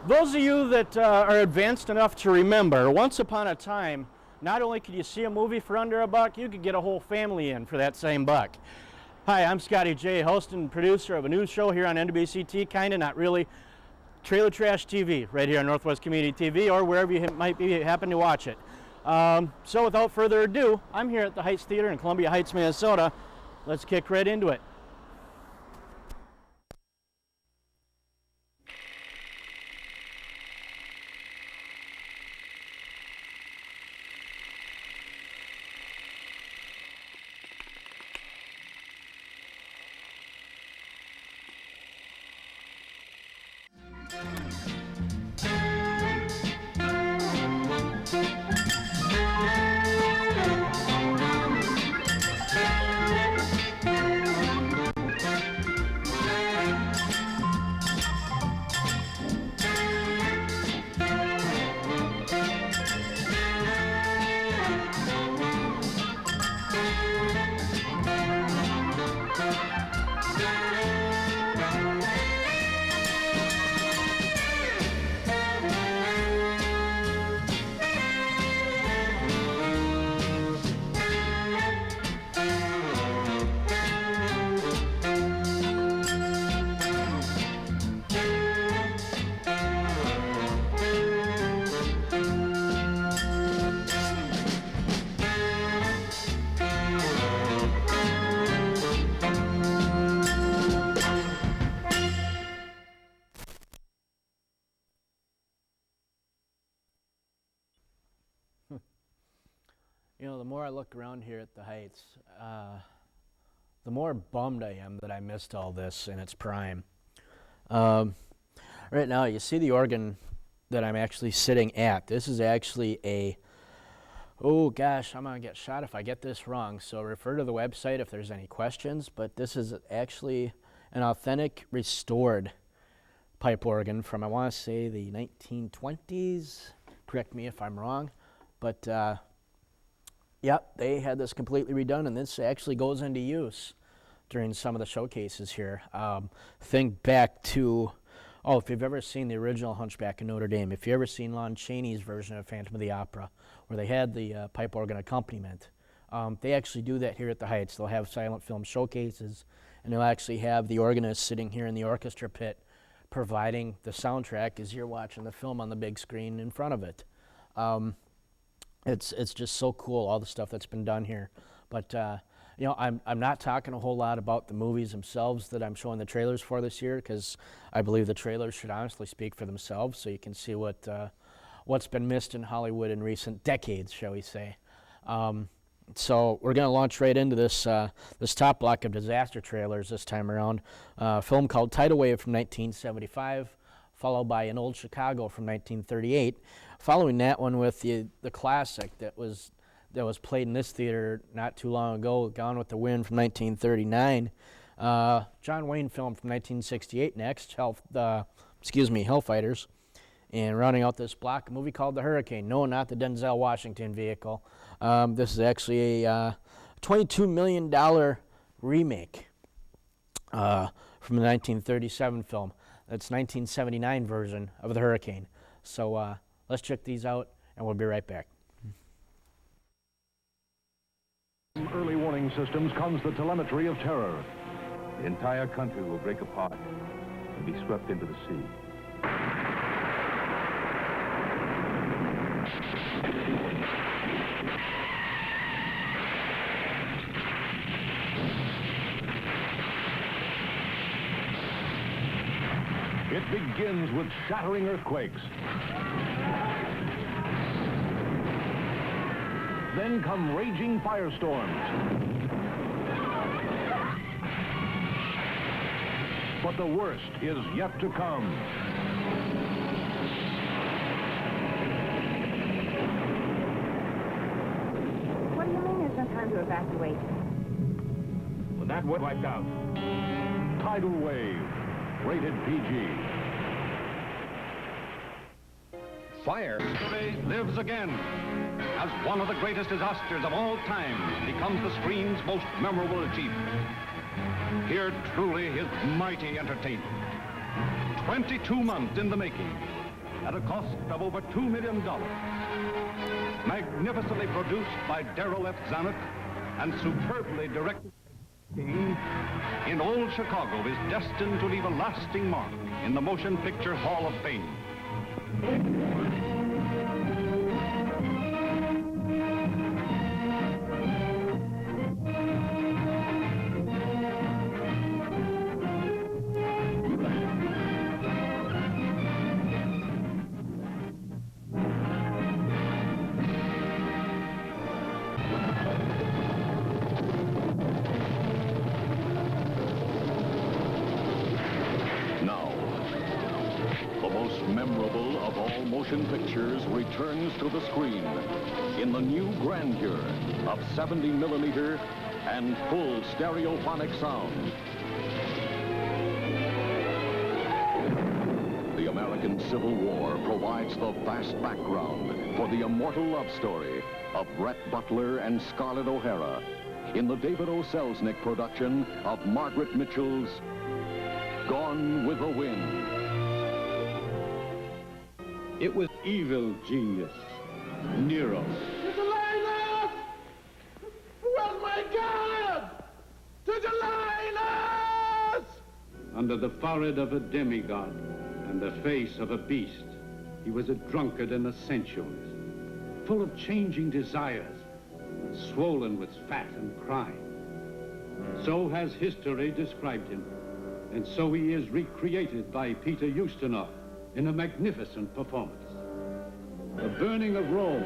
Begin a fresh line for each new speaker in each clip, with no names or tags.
Those of you that are advanced enough to remember, once upon a time, not only could you see a movie for under a buck, you could get a whole family in for that same buck. Hi, I'm Scotty J, host and producer of a news show here on NWCT, Kinda Not Really, Trailer Trash TV, right here on Northwest Community TV, or wherever you might be happen to watch it. So without further ado, I'm here at the Heights Theater in Columbia Heights, Minnesota. Let's kick right into it. You know, the more I look around here at the Heights, the more bummed I am that I missed all this in its prime. Right now, you see the organ that I'm actually sitting at. This is actually a, oh gosh, I'm going to get shot if I get this wrong, so refer to the website if there's any questions, but this is actually an authentic, restored pipe organ from, I want to say, the 1920s. Correct me if I'm wrong, but yep, they had this completely redone, and this actually goes into use during some of the showcases here. Think back to, oh, if you've ever seen the original Hunchback of Notre Dame, if you've ever seen Lon Chaney's version of Phantom of the Opera, where they had the pipe organ accompaniment, they actually do that here at the Heights. They'll have silent film showcases, and they'll actually have the organist sitting here in the orchestra pit providing the soundtrack as you're watching the film on the big screen in front of it. It's just so cool, all the stuff that's been done here. But you know, I'm not talking a whole lot about the movies themselves that I'm showing the trailers for this year, because I believe the trailers should honestly speak for themselves, so you can see what's been missed in Hollywood in recent decades, shall we say. So we're going to launch right into this this top block of disaster trailers this time around. A film called Tidal Wave from 1975, followed by An Old Chicago from 1938. Following that one with the classic that was played in this theater not too long ago, Gone with the Wind from 1939. John Wayne film from 1968 next, Hellfighters. And rounding out this block, a movie called The Hurricane. No, not the Denzel Washington vehicle. This is actually a $22 million remake from the 1937 film. That's 1979 version of The Hurricane. So let's check these out, and we'll be right back.
From early warning systems comes the telemetry of terror.
The entire country will break apart and be swept into the sea.
It begins with shattering earthquakes. Then come raging firestorms. But the worst is yet to come.
What do you mean there's no time to evacuate?
Well, that was wiped out.
Tidal Wave, rated PG.
Fire today lives again as one of the greatest disasters of all time becomes the screen's most memorable achievement. Here truly is mighty entertainment. 22 months in the making, at a cost of over $2 million. Magnificently produced by Darrell F. Zanuck and superbly directed in Old Chicago is destined to leave a lasting mark in the Motion Picture Hall of Fame.
Memorable of all motion pictures returns to the screen in the new grandeur of 70mm and full stereophonic sound. The American Civil War provides the vast background for the immortal love story of Rhett Butler and Scarlett O'Hara in the David O. Selznick production of Margaret Mitchell's Gone with the Wind.
It was evil genius, Nero.
To Linus! Oh my God! To Linus!
Under the forehead of a demigod and the face of a beast, he was a drunkard and a sensualist, full of changing desires, and swollen with fat and crime. So has history described him, and so he is recreated by Peter Ustinov in a magnificent performance. The Burning of Rome.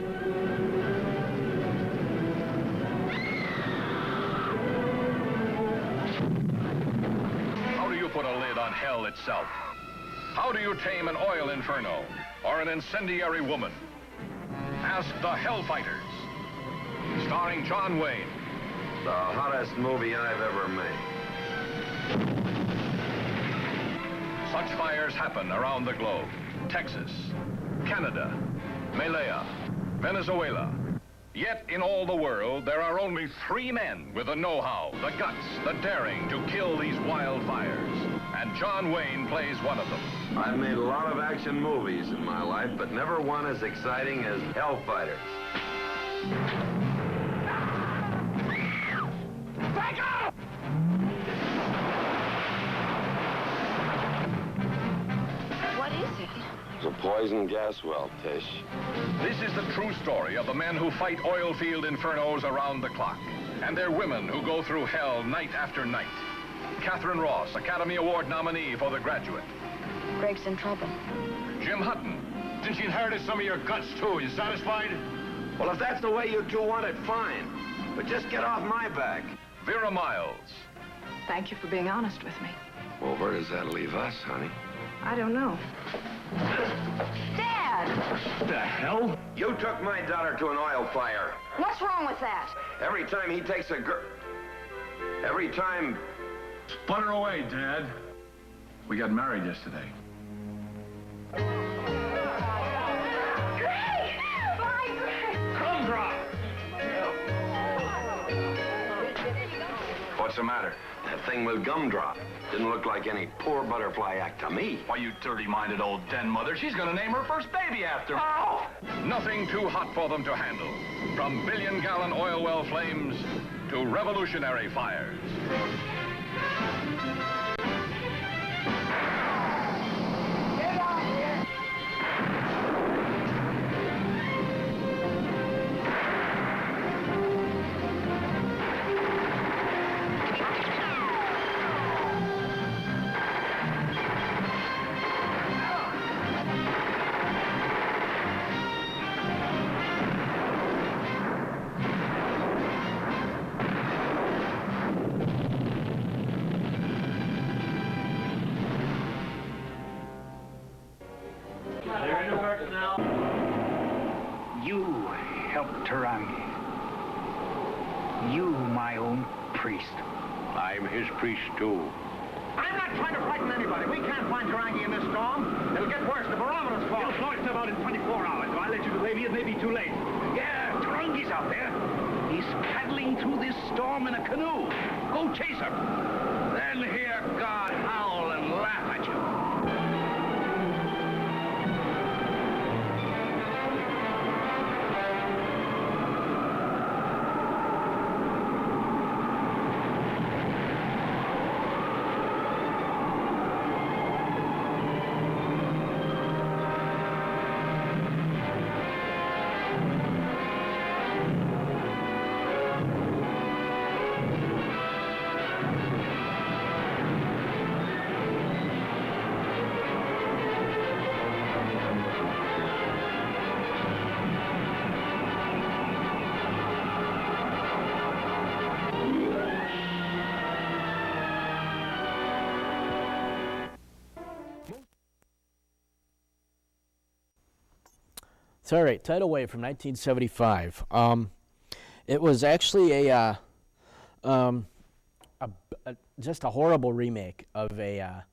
How do you put a lid on hell itself? How do you tame an oil inferno or an incendiary woman? Ask the Hellfighters, starring John Wayne.
The hottest movie I've ever made.
Such fires happen around the globe. Texas, Canada, Malaya, Venezuela. Yet in all the world, there are only 3 men with the know-how, the guts, the daring to kill these wildfires. And John Wayne plays one of them.
I've made a lot of action movies in my life, but never one as exciting as Hellfighters.
Back up!
What is it?
It's a poison gas well, Tish.
This is the true story of the men who fight oil field infernos around the clock, and their women who go through hell night after night. Catherine Ross, Academy Award nominee for The Graduate.
Greg's in trouble.
Jim Hutton.
Since you inherited some of your guts, too, you satisfied?
Well, if that's the way you two want it, fine. But just get off my back.
Vera Miles.
Thank you for being honest with me.
Well, where does that leave us, honey?
I don't know. Dad!
What the hell?
You took my daughter to an oil fire.
What's wrong with that?
Every time he takes a girl... Every time...
Put her away, Dad. We got married yesterday.
Greg! Bye, Greg!
Come drop!
What's the matter?
That thing with gumdrop didn't look like any poor butterfly act to me.
Why, you dirty-minded old den mother, she's gonna name her first baby after me.
Oh!
Nothing too hot for them to handle. From billion-gallon oil well flames to revolutionary fires.
You helped Tarangi. You, my own priest.
I'm his priest, too.
I'm not trying to frighten anybody. We can't find Tarangi in this storm. It'll get worse. The barometer's falling.
It'll flow itself out in 24 hours. So I'll let you delay me. It may be too late. Yeah, Tarangi's out there. He's paddling through this storm in a canoe. Go chase him. Then hear God howl and laugh at you.
It's all right. Tidal Wave from 1975. It was actually just a horrible remake of a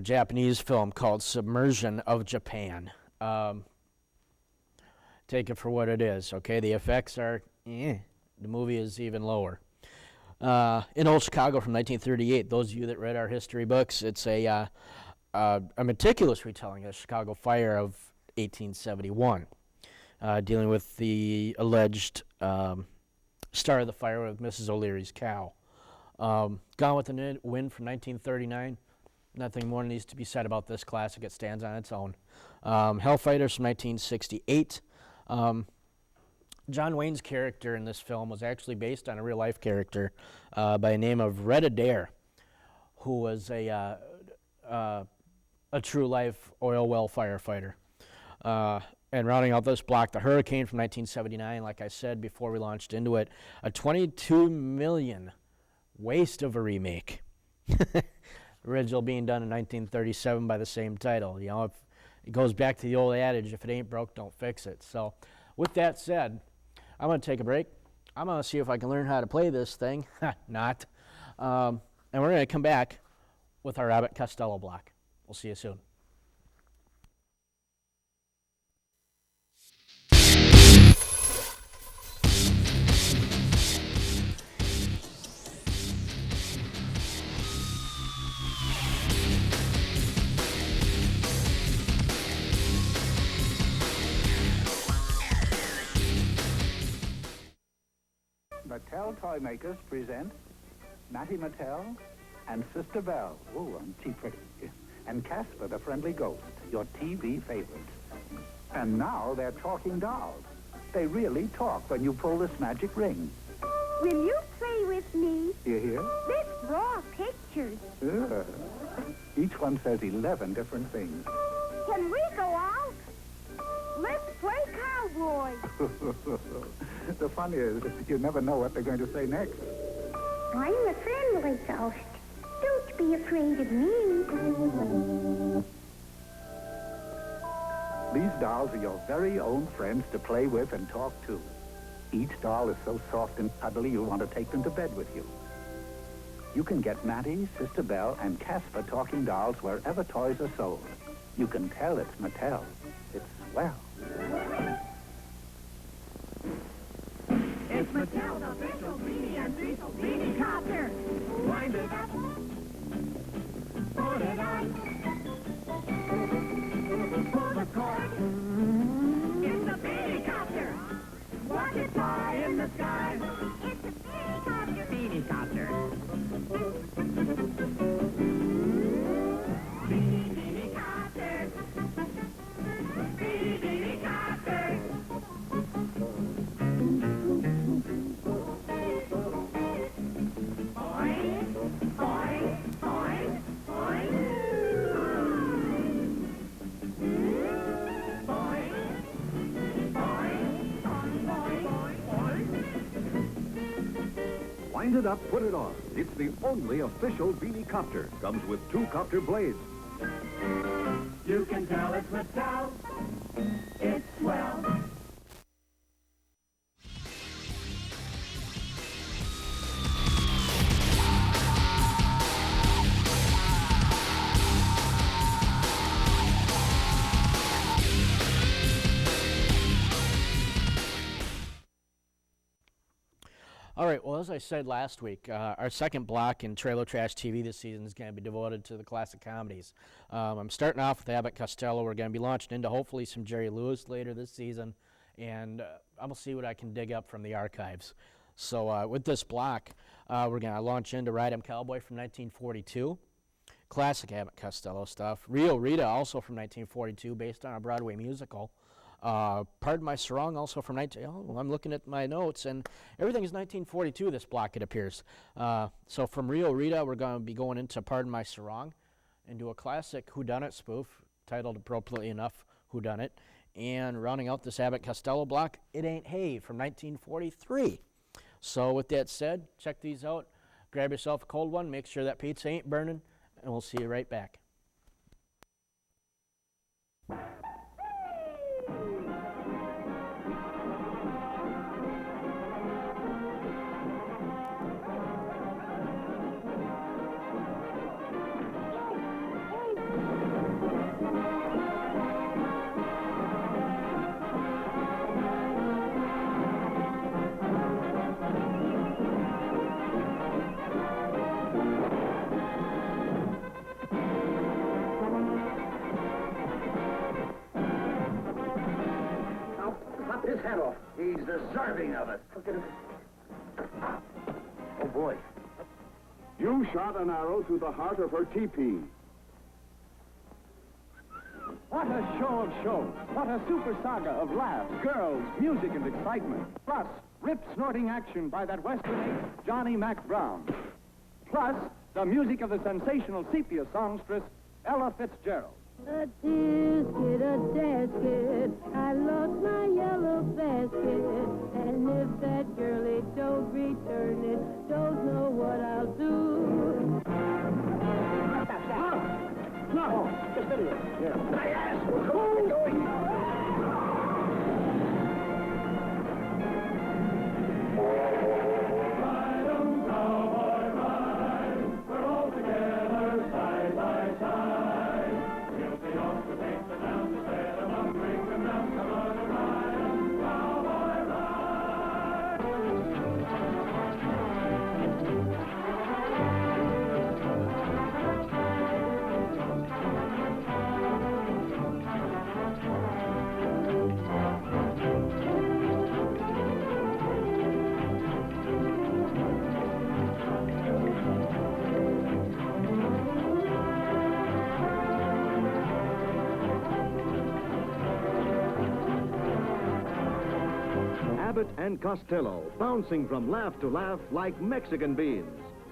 Japanese film called Submersion of Japan. Take it for what it is, okay? The effects are, the movie is even lower. In Old Chicago from 1938, those of you that read our history books, it's a meticulous retelling of the Chicago fire of 1871, dealing with the alleged star of the fire with Mrs. O'Leary's cow. Gone with the Wind from 1939. Nothing more needs to be said about this classic. It stands on its own. Hellfighters from 1968. John Wayne's character in this film was actually based on a real-life character by the name of Red Adair, who was a true-life oil well firefighter. And rounding out this block, The Hurricane from 1979, like I said before we launched into it, a $22 million waste of a remake. Original being done in 1937 by the same title. You know, if it goes back to the old adage, if it ain't broke, don't fix it. So with that said, I'm going to take a break. I'm going to see if I can learn how to play this thing. Not. And we're going to come back with our Abbott Costello block. We'll see you soon.
Mattel Toy Makers present Matty Mattel and Sister Belle. Oh, aren't she pretty? And Casper the Friendly Ghost, your TV favorites. And now they're talking dolls. They really talk when you pull this magic ring.
Will you play with me?
You hear?
Let's draw pictures.
Each one says 11 different things.
Can we go out? Let's play cowboy.
The fun is, you never know what they're going to say next.
I'm a friendly ghost. Don't be afraid of me.
These dolls are your very own friends to play with and talk to. Each doll is so soft and cuddly you'll want to take them to bed with you. You can get Matty, Sister Belle, and Casper talking dolls wherever toys are sold. You can tell it's Mattel. It's swell.
It's Mattel's official Beanie and Cecil Beanie Copter. Wind it up. Put it on. Pull the cord. It's a Beanie Copter. Watch it fly in the sky. It's a Beanie Copter. Beanie Copter. Beanie Copter. Beanie Copter.
Wind it up, put it on. It's the only official Beanie Copter. Comes with 2 copter blades.
You can tell it's Mattel. It's swell.
All right, well, as I said last week, our second block in Trailer Trash TV this season is going to be devoted to the classic comedies. I'm starting off with Abbott Costello. We're going to be launching into hopefully some Jerry Lewis later this season, and I'm going to see what I can dig up from the archives. So with this block, we're going to launch into Ride 'Em Cowboy from 1942, classic Abbott Costello stuff. Rio Rita, also from 1942, based on a Broadway musical. Pardon My Sarong, also from I'm looking at my notes, and everything is 1942, this block, it appears. So from Rio Rita, we're going to be going into Pardon My Sarong, into a classic whodunit spoof, titled appropriately enough, Whodunit, and rounding out this Abbott Costello block, It Ain't Hay, from 1943. So with that said, check these out, grab yourself a cold one, make sure that pizza ain't burning, and we'll see you right back.
head off. He's deserving of it. Look at him. Oh, boy.
You shot an arrow through the heart of her teepee.
What a show of shows. What a super saga of laughs, girls, music, and excitement. Plus, rip-snorting action by that Western ace, Johnny Mac Brown. Plus, the music of the sensational sepia songstress, Ella Fitzgerald.
A tisket, a dasket, I lost my yellow basket. And if that girlie don't return it, don't know what I'll do.
Stop. No, just idiot. Yeah. My ass! Come on, get going.
Abbott and Costello, bouncing from laugh to laugh like Mexican beans.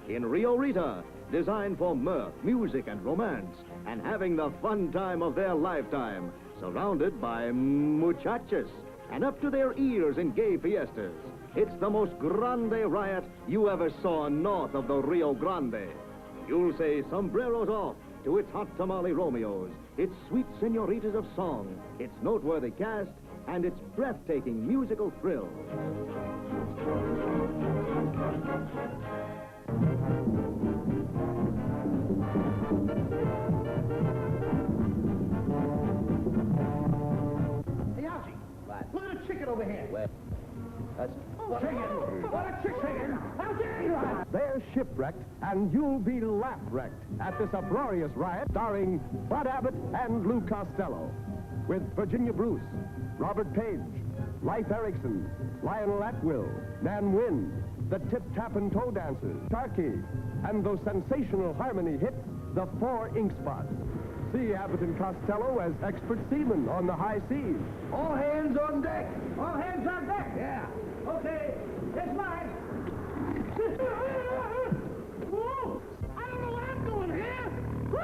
In Rio Rita, designed for mirth, music, and romance, and having the fun time of their lifetime, surrounded by muchachas, and up to their ears in gay fiestas. It's the most grande riot you ever saw north of the Rio Grande. You'll say sombreros off to its hot tamale Romeos, its sweet senoritas of song, its noteworthy cast, and its breathtaking musical thrill.
Hey, Archie. What? Look at a chicken over here.
Where? That's...
Oh, chicken. What a chicken. How dare you?
They're shipwrecked, and you'll be laugh-wrecked at this uproarious riot starring Bud Abbott and Lou Costello. With Virginia Bruce, Robert Page, Leif Erikson, Lionel Atwill, Nan Wynn, the Tip-Tap and Toe Dancers, Starkey, and those sensational harmony hits, the Four Ink Spots. See Abbott and Costello as expert seamen on the high seas.
All hands on deck.
All hands on deck.
Yeah.
Okay, it's mine. Whoa! I don't know what I'm doing here. Woo!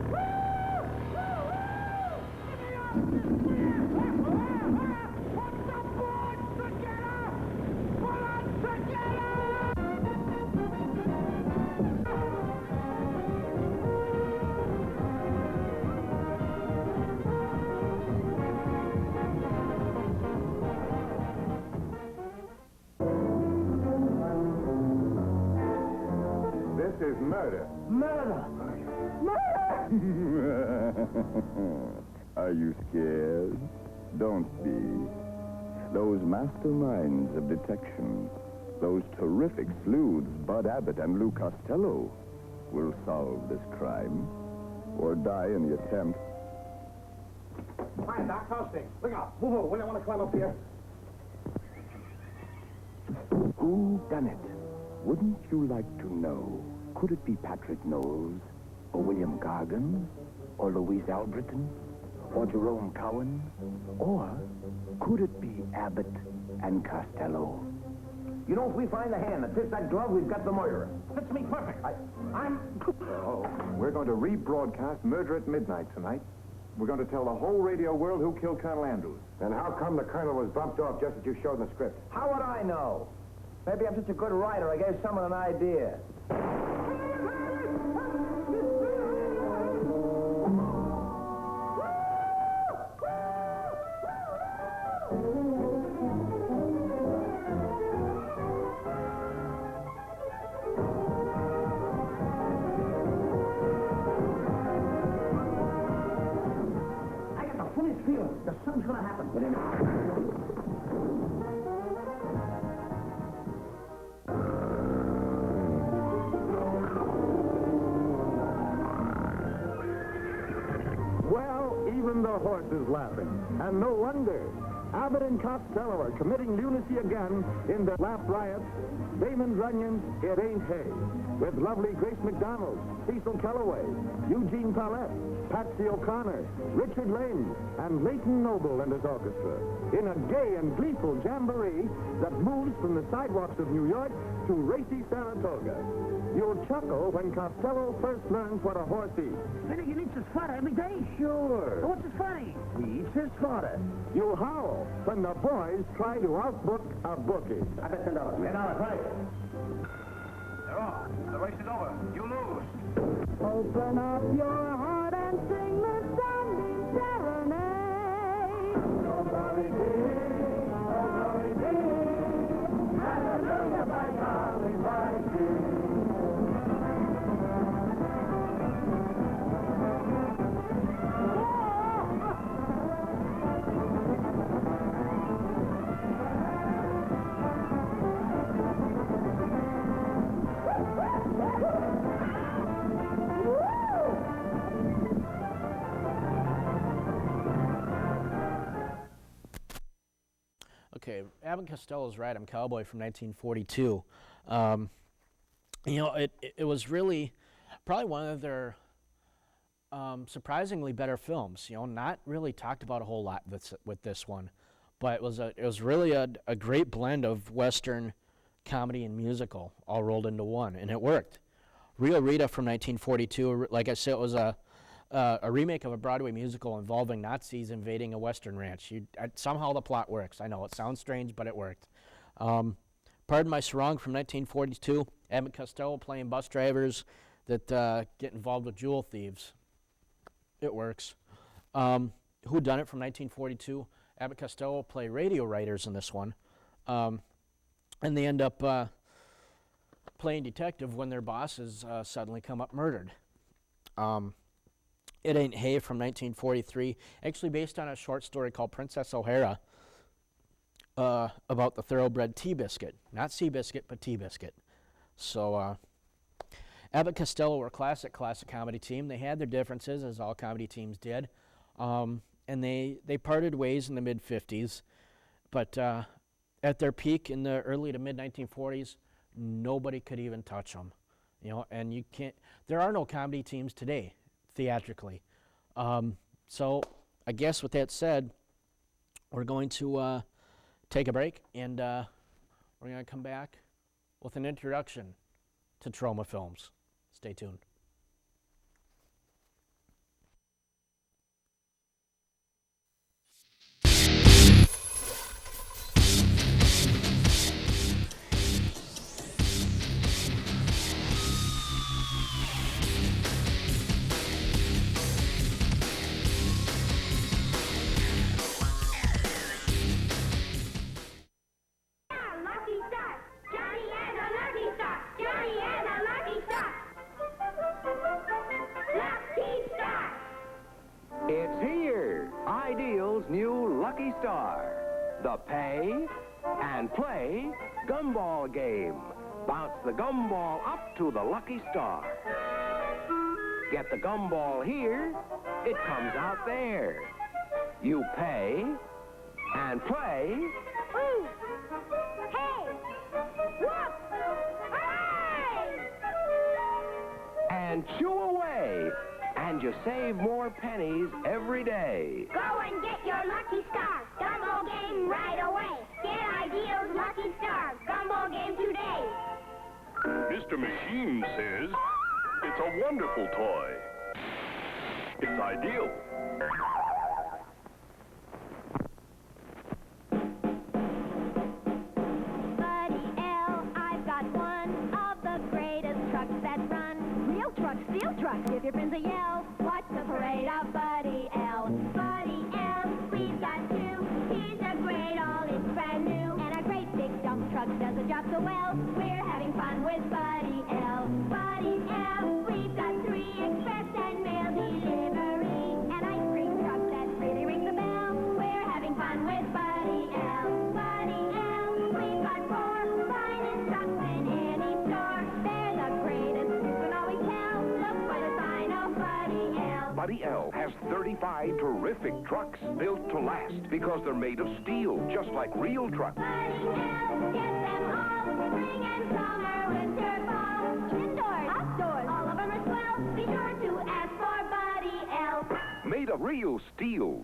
Woo! Woo! Woo! Get me off this here! Put the boards together! Pull them together!
This is murder.
Murder! Murder!
Are you scared? Don't be. Those masterminds of detection, those terrific sleuths, Bud Abbott and Lou Costello, will solve this crime or die in the attempt.
Hi, Doc. How's things? Look out. Move over. We don't want to climb up here.
Who done it? Wouldn't you like to know? Could it be Patrick Knowles, or William Gargan, or Louise Alberton, or Jerome Cowan? Or could it be Abbott and Costello?
You know, if we find the hand that fits that glove, we've got the murderer.
Fits me perfect.
I'm...
Oh, we're going to rebroadcast Murder at Midnight tonight. We're going to tell the whole radio world who killed Colonel Andrews. And how come the colonel was bumped off just as you showed in the script?
How would I know? Maybe I'm such a good writer, I gave someone an idea.
I got the funniest feeling that something's going to happen. Wait a minute.
Well, even the horse is laughing. And no wonder. Abbott and Costello are committing lunacy again in the lap riots. Damon Runyon's It Ain't Hay, with lovely Grace McDonald, Cecil Kellaway, Eugene Paulette, Patsy O'Connor, Richard Lane, and Leighton Noble and his orchestra, in a gay and gleeful jamboree that moves from the sidewalks of New York to racy Saratoga. You'll chuckle when Costello first learns what a horse eats.
Finnegan eats his fodder every day.
Sure.
What's his funny?
He eats his fodder. You'll howl when the boys try to outbook a bookie.
I bet $10. $10, right. They're off. The race is over. You lose.
Open up your heart and sing the sounding serenade.
Nobody did, nobody did. Hallelujah, by golly, by Jim.
Okay, Abbott Costello's right. I'm Cowboy from 1942. You know, it was really probably one of their surprisingly better films. You know, not really talked about a whole lot with this one, but it was really a great blend of Western, comedy, and musical all rolled into one, and it worked. Rio Rita from 1942, like I said, it was a remake of a Broadway musical involving Nazis invading a Western ranch. Somehow the plot works. I know it sounds strange, but it worked. Pardon My Sarong from 1942, Abbott Costello playing bus drivers that get involved with jewel thieves. It works. Who Done It from 1942, Abbott Costello play radio writers in this one. And they end up playing detective when their bosses suddenly come up murdered. It Ain't Hay from 1943, actually based on a short story called Princess O'Hara about the thoroughbred tea biscuit. Not sea biscuit, but tea biscuit. So Abbott Costello were a classic comedy team. They had their differences, as all comedy teams did. And they parted ways in the mid-50s. But at their peak in the early to mid-1940s, nobody could even touch them. You know, and you can't, there are no comedy teams today, theatrically. So I guess with that said, we're going to take a break, and we're going to come back with an introduction to Troma films. Stay tuned.
It's here, Ideal's new Lucky Star. The pay and play gumball game. Bounce the gumball up to the Lucky Star. Get the gumball here, it comes out there. You pay and play.
Ooh! Hey! Look! Hooray!
And chew away. And you save more pennies every day.
Go and get your Lucky Star Gumball game right away. Get Ideal's Lucky Star Gumball game today.
Mr. Machine says it's a wonderful toy. It's ideal.
Buddy L, I've got one of the greatest trucks that run. Real trucks, steel trucks, give your friends a yell. Watch the parade of Buddy L. Buddy L, we've got two. He's a great all, it's brand new. And our great big dump truck does the job so well. We're having fun with Buddy L. Buddy L, we've got three express and mail delivery. And ice cream trucks that really ring the bell. We're having fun with Buddy L. Buddy L, we've got four finest trucks in any store. They're the greatest, you can always tell. Look for the sign of Buddy L.
Body L has 35 terrific trucks built to last because they're made of steel, just like real trucks. Made of real steel.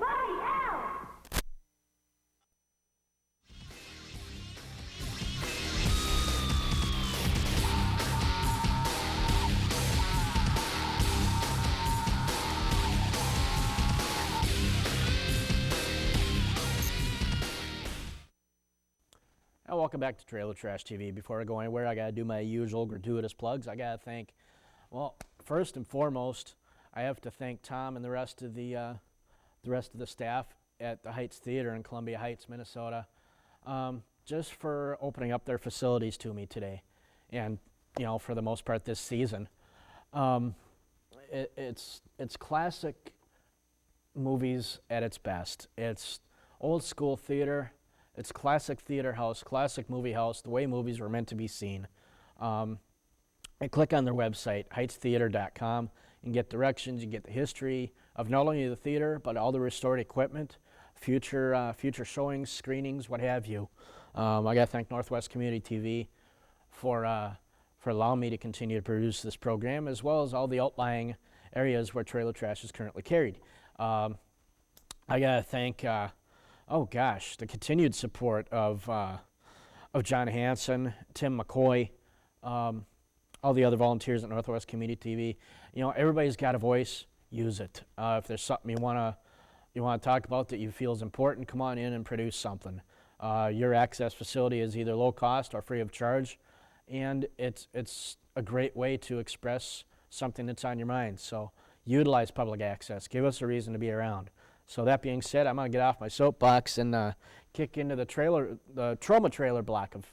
And welcome back to Trailer Trash TV. Before I go anywhere, I got to do my usual gratuitous plugs. I got to thank, well, first and foremost, I have to thank Tom and the rest of the staff at the Heights Theater in Columbia Heights, Minnesota, just for opening up their facilities to me today, and for the most part this season. It's classic movies at its best. It's old school theater. It's classic theater house, classic movie house, the way movies were meant to be seen. And click on their website, heightstheater.com, and get directions. You get the history of not only the theater, but all the restored equipment, future showings, screenings, what have you. I got to thank Northwest Community TV for allowing me to continue to produce this program, as well as all the outlying areas where Trailer Trash is currently carried. I got to thank, the continued support of John Hansen, Tim McCoy, all the other volunteers at Northwest Community TV. Everybody's got a voice. Use it. If there's something you want to talk about that you feel is important, come on in and produce something. Your access facility is either low cost or free of charge, and it's a great way to express something that's on your mind. So utilize public access. Give us a reason to be around. So that being said, I'm going to get off my soapbox and kick into the trauma trailer block of,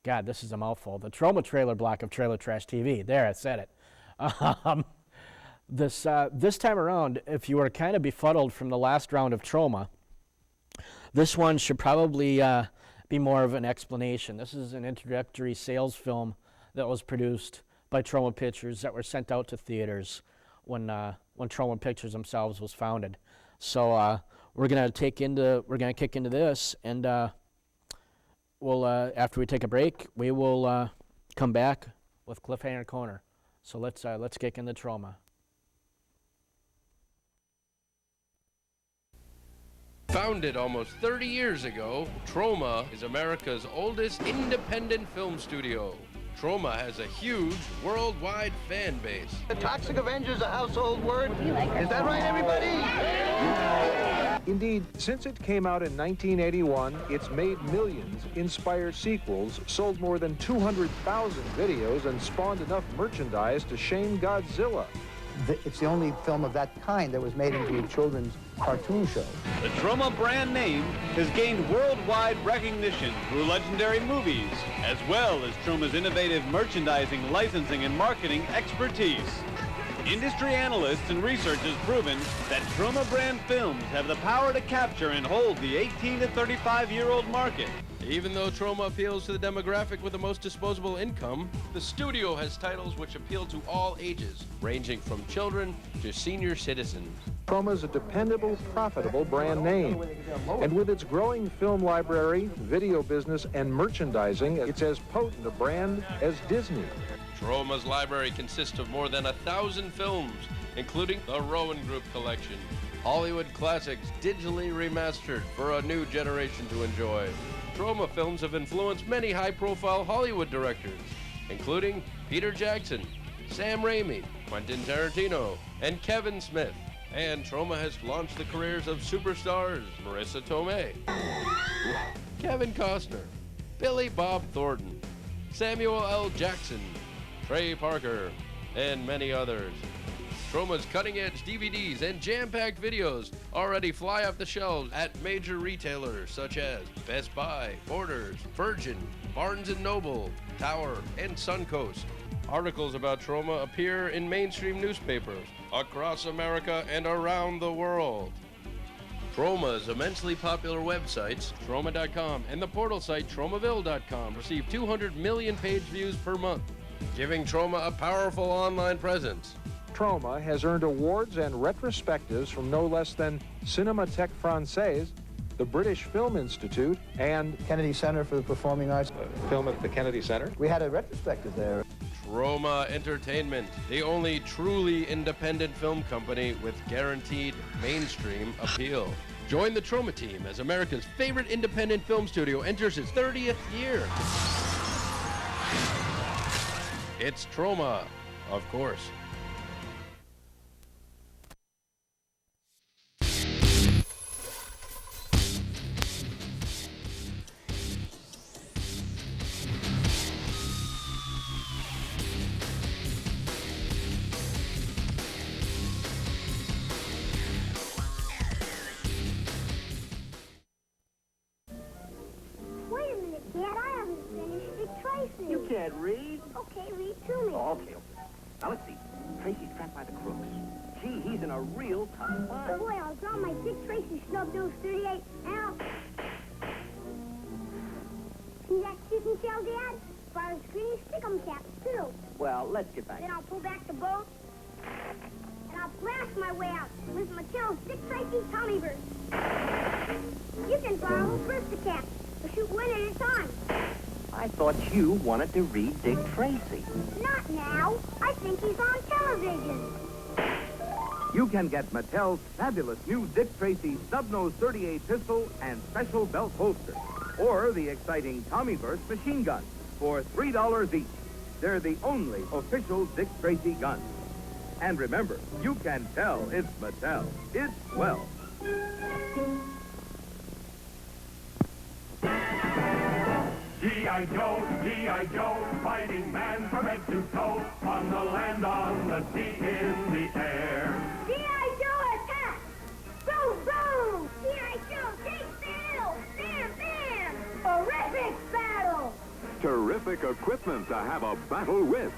God, this is a mouthful, the trauma trailer block of Trailer Trash TV. There, I said it. This time around, if you were kind of befuddled from the last round of trauma, this one should probably be more of an explanation. This is an introductory sales film that was produced by Trauma Pictures that were sent out to theaters when Trauma Pictures themselves was founded. So we're gonna kick into this, and we'll after we take a break, we will come back with Cliffhanger Corner. So let's kick into trauma.
Founded almost 30 years ago, Troma is America's oldest independent film studio. Troma has a huge worldwide fan base.
The Toxic Avenger's a household word. Is that right, everybody?
Indeed, since it came out in 1981, it's made millions, inspired sequels, sold more than 200,000 videos, and spawned enough merchandise to shame Godzilla.
It's the only film of that kind that was made into a children's cartoon show.
The Troma brand name has gained worldwide recognition through legendary movies, as well as Troma's innovative merchandising, licensing, and marketing expertise. Industry analysts and researchers proven that Troma brand films have the power to capture and hold the 18 to 35-year-old market.
Even though Troma appeals to the demographic with the most disposable income, the studio has titles which appeal to all ages, ranging from children to senior citizens.
Troma's a dependable, profitable brand name. And with its growing film library, video business, and merchandising, it's as potent a brand as Disney.
Troma's library consists of more than 1,000 films, including the Rowan Group collection, Hollywood classics digitally remastered for a new generation to enjoy. Troma films have influenced many high-profile Hollywood directors, including Peter Jackson, Sam Raimi, Quentin Tarantino, and Kevin Smith. And Troma has launched the careers of superstars Marissa Tomei, Kevin Costner, Billy Bob Thornton, Samuel L. Jackson, Trey Parker, and many others. Troma's cutting-edge DVDs and jam-packed videos already fly off the shelves at major retailers such as Best Buy, Borders, Virgin, Barnes & Noble, Tower, and Suncoast. Articles about Troma appear in mainstream newspapers across America and around the world. Troma's immensely popular websites, Troma.com and the portal site Tromaville.com, receive 200 million page views per month, giving Troma a powerful online presence.
Troma has earned awards and retrospectives from no less than Cinémathèque Française, the British Film Institute, and
Kennedy Center for the Performing Arts.
Film at the Kennedy Center.
We had a retrospective there.
Troma Entertainment, the only truly independent film company with guaranteed mainstream appeal. Join the Troma team as America's favorite independent film studio enters its 30th year. It's Troma, of course.
Wait a minute, Dad. I haven't finished Dick Tracy.
You can't read.
Okay, read to me.
Oh, okay. Now, let's see. Tracy's trapped by the crooks. Gee, he's in a real tough spot.
Boy, I'll draw my Dick Tracy snub-nosed 38 out. See that chicken shell, Dad? Fire screen stickum caps, too.
Well, let's get back.
Then I'll pull back the boat, and I'll blast my way out with Mattel's Dick Tracy Tommy Bird. You can borrow who first the cap, or shoot one at a time.
I thought you wanted to read Dick Tracy.
Not now. I think he's on television.
You can get Mattel's fabulous new Dick Tracy Snub-Nose 38 pistol and special belt holster, or the exciting Tommy Burst machine gun for $3 each. They're the only official Dick Tracy guns. And remember, you can tell it's Mattel. It's swell.
G.I. Joe, G.I. Joe, fighting man from head to toe, on the land, on the sea, in the air.
G.I. Joe attack! Boom, boom! G.I. Joe takes battle! Bam, bam! Horrific battle!
Terrific equipment to have a battle with.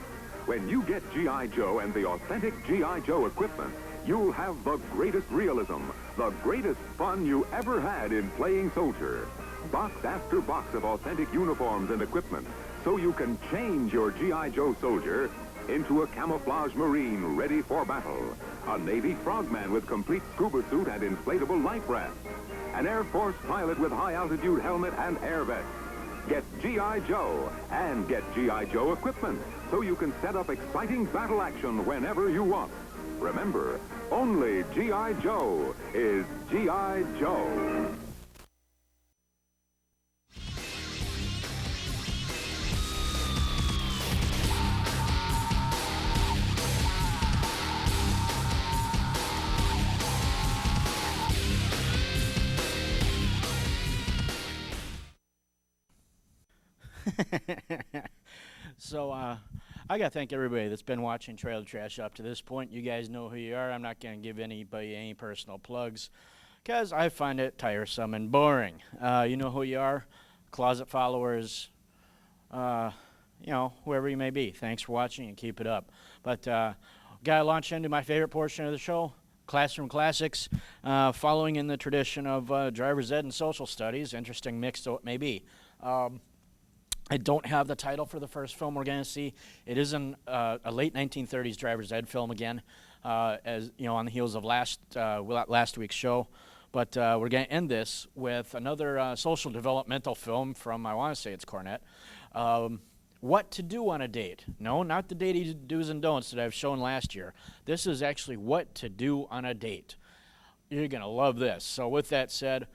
When you get G.I. Joe and the authentic G.I. Joe equipment, you'll have the greatest realism, the greatest fun you ever had in playing soldier. Box after box of authentic uniforms and equipment, so you can change your G.I. Joe soldier into a camouflage Marine ready for battle, a Navy frogman with complete scuba suit and inflatable life raft, an Air Force pilot with high-altitude helmet and air vest. Get G.I. Joe and get G.I. Joe equipment, so you can set up exciting battle action whenever you want. Remember, only G.I. Joe is G.I. Joe.
So, I got to thank everybody that's been watching Trailer Trash up to this point. You guys know who you are. I'm not going to give anybody any personal plugs because I find it tiresome and boring. You know who you are, closet followers, you know, whoever you may be. Thanks for watching and keep it up. But got to launch into my favorite portion of the show, Classroom Classics, following in the tradition of driver's ed and social studies, interesting mix though it may be. I don't have the title for the first film we're going to see. It is a late 1930s driver's ed film again, as you know, on the heels of last week's show. But we're going to end this with another social developmental film from, I want to say it's Cornette. What to do on a date. No, not the dating do's and don'ts that I've shown last year. This is actually what to do on a date. You're going to love this. So with that said,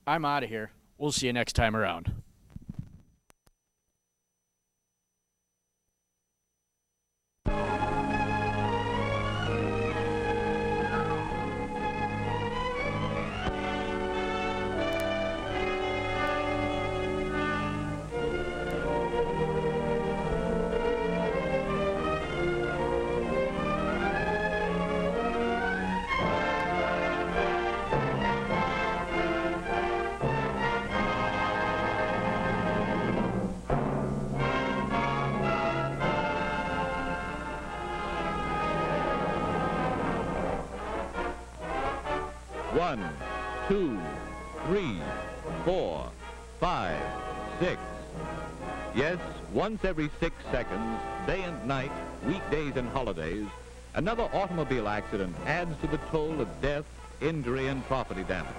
I'm out of here. We'll see you next time around.
One, 2, 3, 4, 5, 6. Yes, once every 6 seconds, day and night, weekdays and holidays,
Another automobile accident adds to the toll of death, injury, and property damage.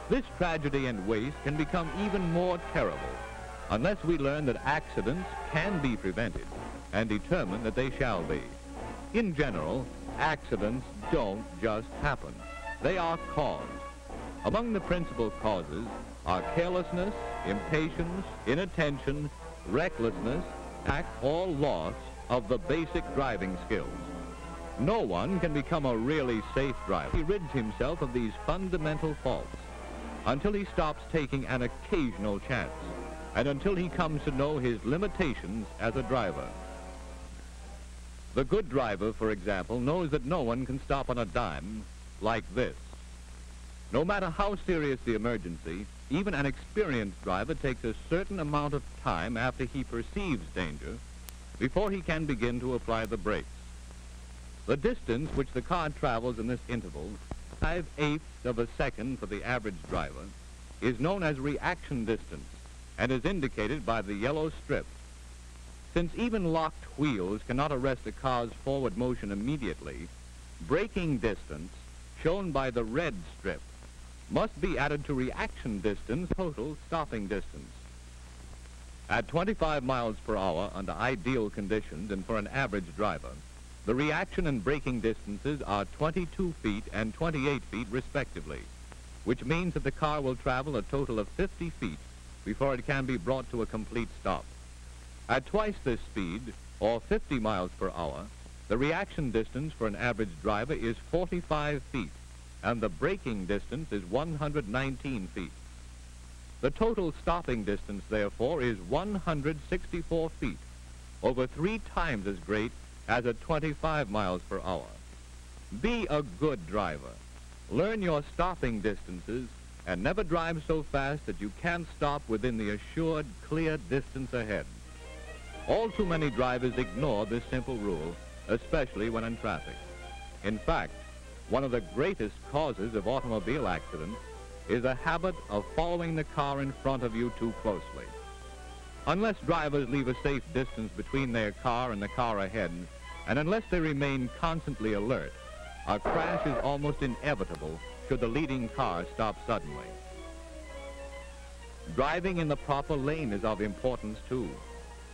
This tragedy and waste can become even more terrible unless we learn that accidents can be prevented and determine that they shall be. In general, accidents don't just happen. They are caused. Among the principal causes are carelessness, impatience, inattention, recklessness, lack or loss of the basic driving skills. No one can become a really safe driver. He rids himself of these fundamental faults until he stops taking an occasional chance and until he comes to know his limitations as a driver. The good driver, for example, knows that no one can stop on a dime like this. No matter how serious the emergency, even an experienced driver takes a certain amount of time after he perceives danger before he can begin to apply the brakes. The distance which the car travels in this interval, 5/8 of a second for the average driver, is known as reaction distance and is indicated by the yellow strip. Since even locked wheels cannot arrest a car's forward motion immediately, braking distance, shown by the red strip, must be added to reaction distance, total stopping distance. At 25 miles per hour under ideal conditions and for an average driver, the reaction and braking distances are 22 feet and 28 feet respectively, which means that the car will travel a total of 50 feet before it can be brought to a complete stop. At twice this speed, or 50 miles per hour, the reaction distance for an average driver is 45 feet, and the braking distance is 119 feet. The total stopping distance, therefore, is 164 feet, over 3 times as great as at 25 miles per hour. Be a good driver. Learn your stopping distances and never drive so fast that you can't stop within the assured, clear distance ahead. All too many drivers ignore this simple rule, especially when in traffic. In fact, one of the greatest causes of automobile accidents is a habit of following the car in front of you too closely. Unless drivers leave a safe distance between their car and the car ahead, and unless they remain constantly alert, a crash is almost inevitable should the leading car stop suddenly. Driving in the proper lane is of importance too.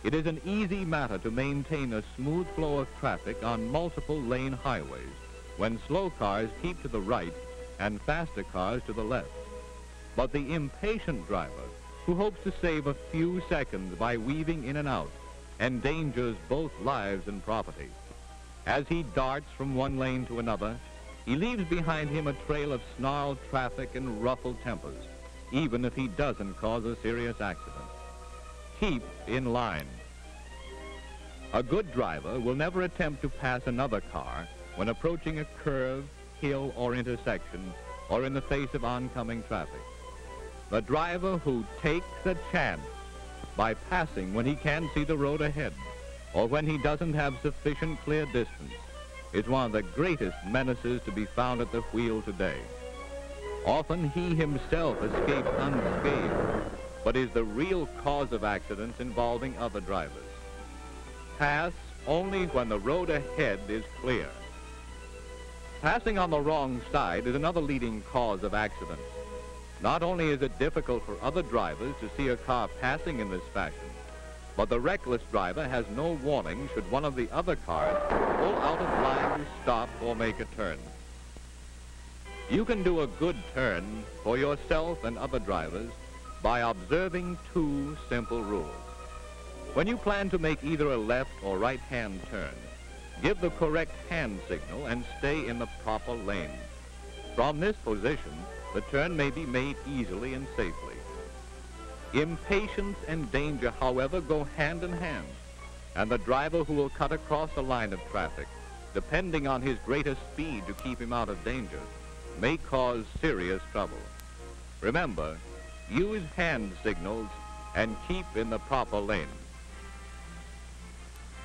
It is an easy matter to maintain a smooth flow of traffic on multiple lane highways when slow cars keep to the right and faster cars to the left. But the impatient driver, who hopes to save a few seconds by weaving in and out, endangers both lives and property. As he darts from one lane to another, he leaves behind him a trail of snarled traffic and ruffled tempers, even if he doesn't cause a serious accident. Keep in line. A good driver will never attempt to pass another car when approaching a curve, hill, or intersection, or in the face of oncoming traffic. The driver who takes a chance by passing when he can see the road ahead, or when he doesn't have sufficient clear distance, is one of the greatest menaces to be found at the wheel today. Often he himself escapes unscathed, but is the real cause of accidents involving other drivers. Pass only when the road ahead is clear. Passing on the wrong side is another leading cause of accidents. Not only is it difficult for other drivers to see a car passing in this fashion, but the reckless driver has no warning should one of the other cars pull out of line to stop or make a turn. You can do a good turn for yourself and other drivers by observing 2 simple rules. When you plan to make either a left or right-hand turn, give the correct hand signal and stay in the proper lane. From this position, the turn may be made easily and safely. Impatience and danger, however, go hand in hand, and the driver who will cut across a line of traffic, depending on his greatest speed to keep him out of danger, may cause serious trouble. Remember, use hand signals and keep in the proper lane.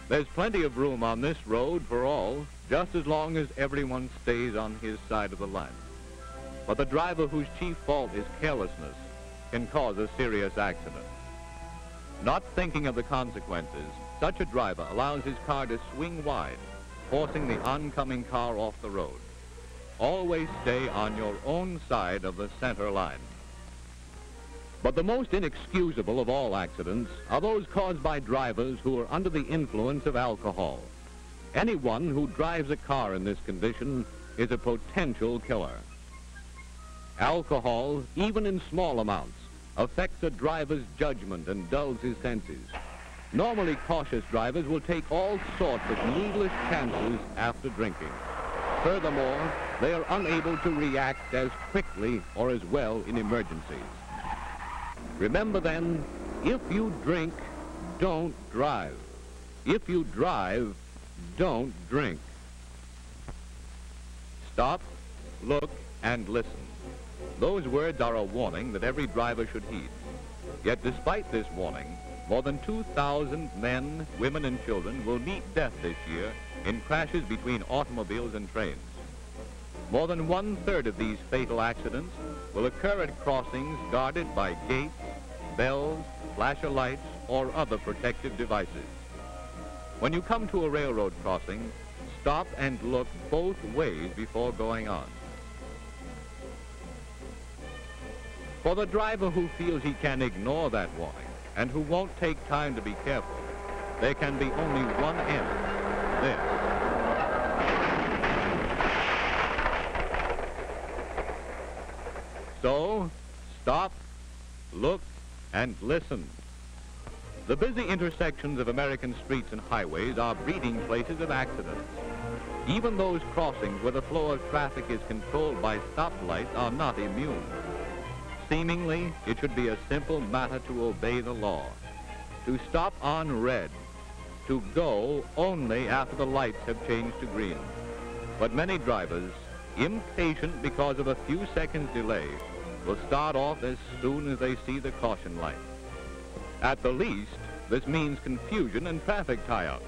There's plenty of room on this road for all, just as long as everyone stays on his side of the line. But the driver whose chief fault is carelessness can cause a serious accident. Not thinking of the consequences, such a driver allows his car to swing wide forcing the oncoming car off the road. Always stay on your own side of the center line. But the most inexcusable of all accidents are those caused by drivers who are under the influence of alcohol. Anyone who drives a car in this condition is a potential killer. Alcohol, even in small amounts, affects a driver's judgment and dulls his senses. Normally cautious drivers will take all sorts of needless chances after drinking. Furthermore, they are unable to react as quickly or as well in emergencies. Remember then, if you drink, don't drive. If you drive, don't drink. Stop, look, and listen. Those words are a warning that every driver should heed. Yet despite this warning, more than 2,000 men, women, and children will meet death this year in crashes between automobiles and trains. More than 1/3 of these fatal accidents will occur at crossings guarded by gates, bells, flasher lights, or other protective devices. When you come to a railroad crossing, stop and look both ways before going on. For the driver who feels he can ignore that warning and who won't take time to be careful, there can be only one end, this. So, stop, look, and listen. The busy intersections of American streets and highways are breeding places of accidents. Even those crossings where the flow of traffic is controlled by stoplights are not immune. Seemingly, it should be a simple matter to obey the law, to stop on red, to go only after the lights have changed to green. But many drivers, impatient because of a few seconds delay, will start off as soon as they see the caution light. At the least, this means confusion and traffic tie-ups.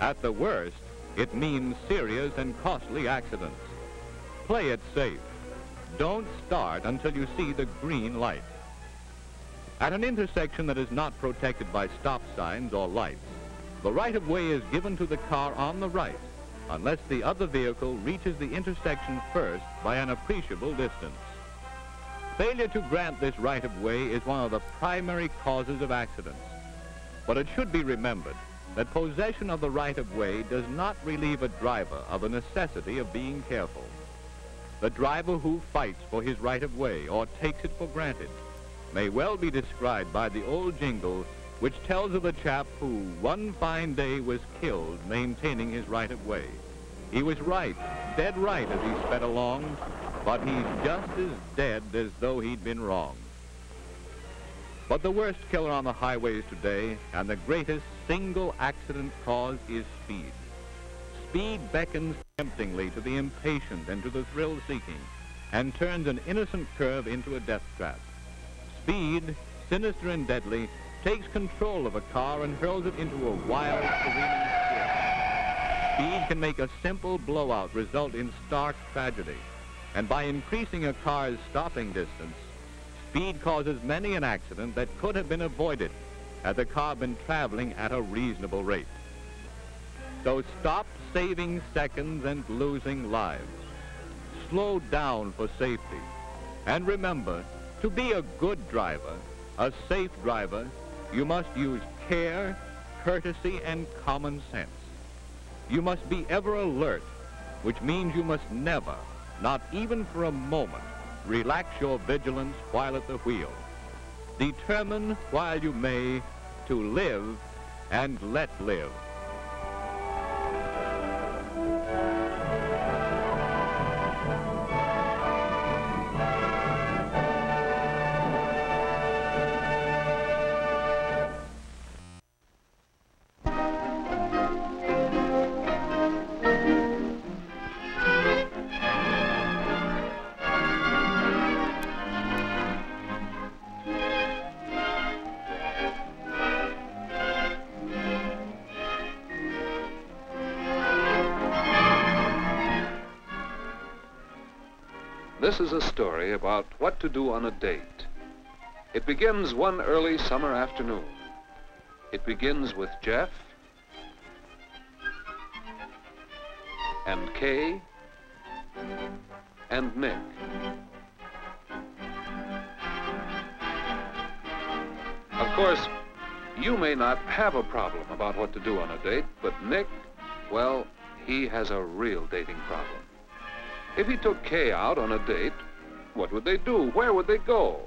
At the worst, it means serious and costly accidents. Play it safe. Don't start until you see the green light. At an intersection that is not protected by stop signs or lights, the right-of-way is given to the car on the right, unless the other vehicle reaches the intersection first by an appreciable distance. Failure to grant this right-of-way is one of the primary causes of accidents. But it should be remembered that possession of the right-of-way does not relieve a driver of the necessity of being careful. The driver who fights for his right-of-way or takes it for granted may well be described by the old jingle which tells of a chap who one fine day was killed maintaining his right-of-way. He was right, dead right as he sped along, but he's just as dead as though he'd been wrong. But the worst killer on the highways today, and the greatest single accident cause, is speed. Speed beckons temptingly to the impatient and to the thrill-seeking, and turns an innocent curve into a death trap. Speed, sinister and deadly, takes control of a car and hurls it into a wild, careening sprint. Speed can make a simple blowout result in stark tragedy. And by increasing a car's stopping distance, speed causes many an accident that could have been avoided had the car been traveling at a reasonable rate. So stop saving seconds and losing lives. Slow down for safety. And remember, to be a good driver, a safe driver, you must use care, courtesy, and common sense. You must be ever alert, which means you must never, not even for a moment, relax your vigilance while at the wheel. Determine while you may to live and let live.
This is a story about what to do on a date. It begins one early summer afternoon. It begins with Jeff and Kay and Nick. Of course, you may not have a problem about what to do on a date, but Nick, well, he has a real dating problem. If he took Kay out on a date, what would they do? Where would they go?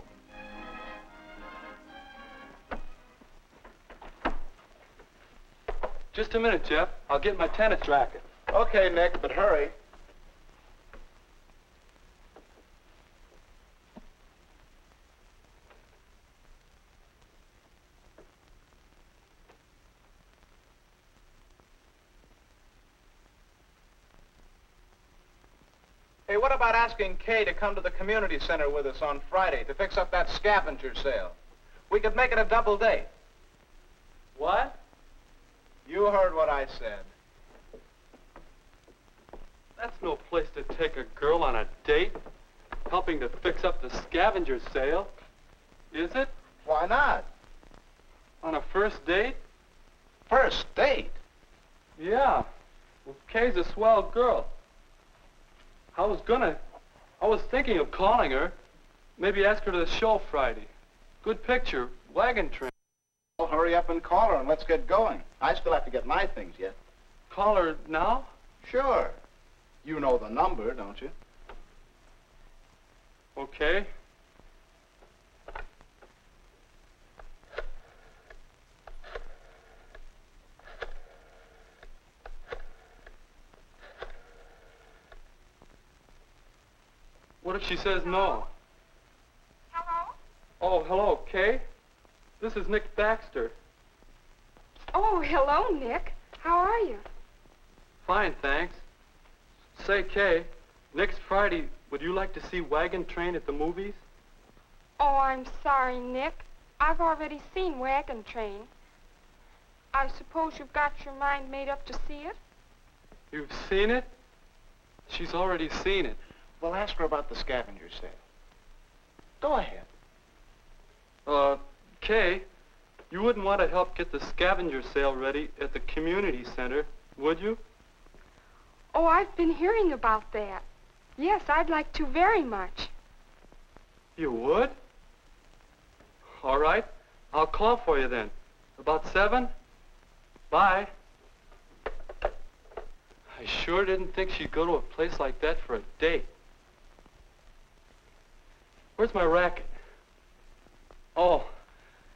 Just a minute, Jeff. I'll get my tennis racket.
Okay, Nick, but hurry. Hey, what about asking Kay to come to the community center with us on Friday to fix up that scavenger sale? We could make it a double date.
What?
You heard what I said.
That's no place to take a girl on a date, helping to fix up the scavenger sale. Is it?
Why not?
On a first date?
First date?
Yeah. Well, Kay's a swell girl. I was thinking of calling her. Maybe ask her to the show Friday. Good picture, wagon train.
Well, hurry up and call her and let's get going. I still have to get my things yet.
Call her now?
Sure. You know the number, don't you?
Okay. What if she says no?
Hello?
Oh, hello, Kay. This is Nick Baxter.
Oh, hello, Nick. How are you?
Fine, thanks. Say, Kay, next Friday, would you like to see Wagon Train at the movies?
Oh, I'm sorry, Nick. I've already seen Wagon Train. I suppose you've got your mind made up to see it?
You've seen it? She's already seen it.
Well, ask her about the scavenger sale. Go ahead.
Kay, you wouldn't want to help get the scavenger sale ready at the community center, would you?
Oh, I've been hearing about that. Yes, I'd like to very much.
You would? All right. I'll call for you then. About 7? Bye. I sure didn't think she'd go to a place like that for a date. Where's my racket? Oh,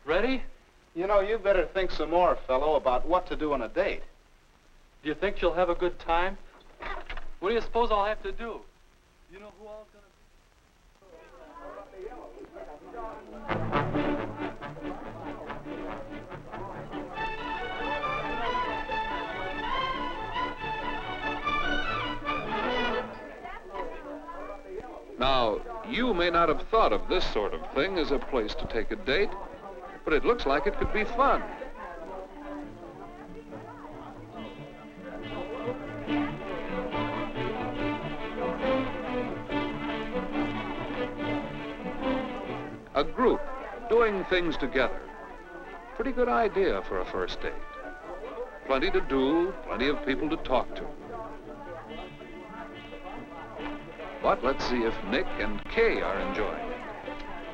ready?
You know, you better think some more, fellow, about what to do on a date.
Do you think she'll have a good time? What do you suppose I'll have to do? You know who all's gonna
Now, you may not have thought of this sort of thing as a place to take a date, but it looks like it could be fun. A group doing things together. Pretty good idea for a first date. Plenty to do, plenty of people to talk to. But let's see if Nick and Kay are enjoying it.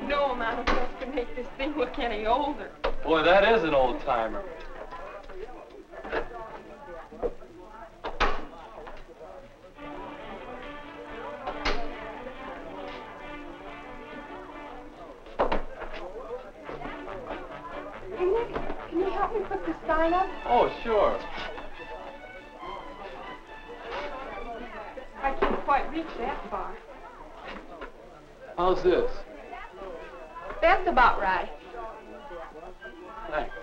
No amount of work can make this thing look any older.
Boy, that is an old-timer.
Hey, Nick, can you help me put the sign up?
Oh, sure.
I can't quite reach that far.
How's this?
That's about right.
Thanks.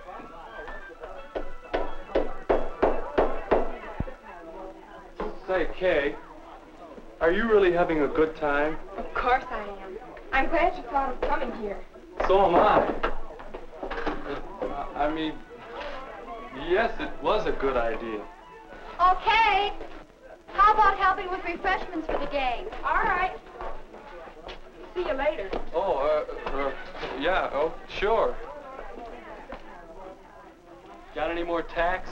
Say, Kay, are you really having a good time?
Of course I am. I'm glad you thought of coming here.
So am I. I mean, yes, it was a good idea.
Okay. How about helping with refreshments for the gang?
All right. See you later.
Oh, yeah, oh, sure. Got any more tacks?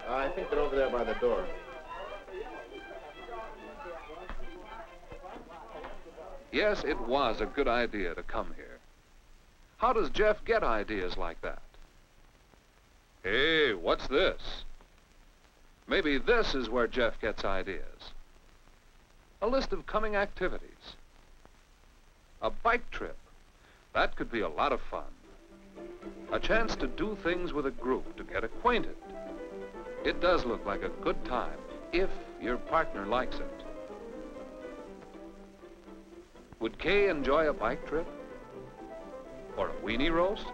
I think they're over there by the door.
Yes, it was a good idea to come here. How does Jeff get ideas like that? Hey, what's this? Maybe this is where Jeff gets ideas. A list of coming activities. A bike trip. That could be a lot of fun. A chance to do things with a group, to get acquainted. It does look like a good time, if your partner likes it. Would Kay enjoy a bike trip? Or a weenie roast?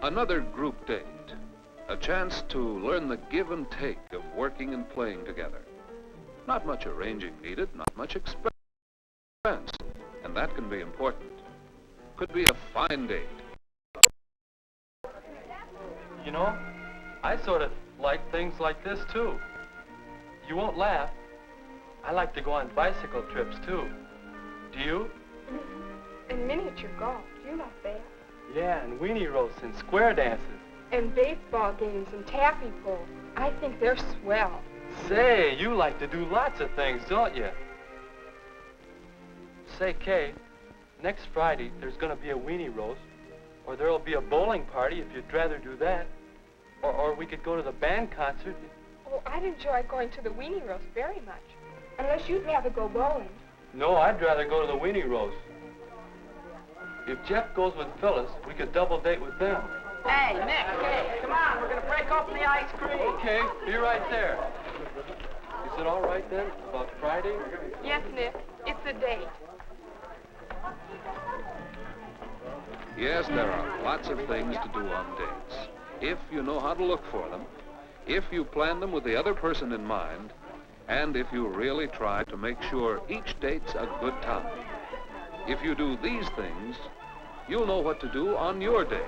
Another group date. A chance to learn the give and take of working and playing together. Not much arranging needed, not much expense. And that can be important. Could be a fine date.
You know, I sort of like things like this, too. You won't laugh. I like to go on bicycle trips, too. Do you?
And miniature golf. You love that.
Yeah, and weenie roasts and square dances.
And baseball games and taffy pull. I think they're swell.
Say, you like to do lots of things, don't you? Say, Kay, next Friday there's going to be a weenie roast, or there'll be a bowling party if you'd rather do that, or we could go to the band concert.
Oh, I'd enjoy going to the weenie roast very much. Unless you'd rather go bowling.
No, I'd rather go to the weenie roast. If Jeff goes with Phyllis, we could double date with them.
Hey, Nick, hey, come on, we're gonna break open the ice cream.
Okay, be right there. Is it all right then, about Friday?
Yes, Nick, it's a date.
Yes, there are lots of things to do on dates. If you know how to look for them, if you plan them with the other person in mind, and if you really try to make sure each date's a good time. If you do these things, you'll know what to do on your date.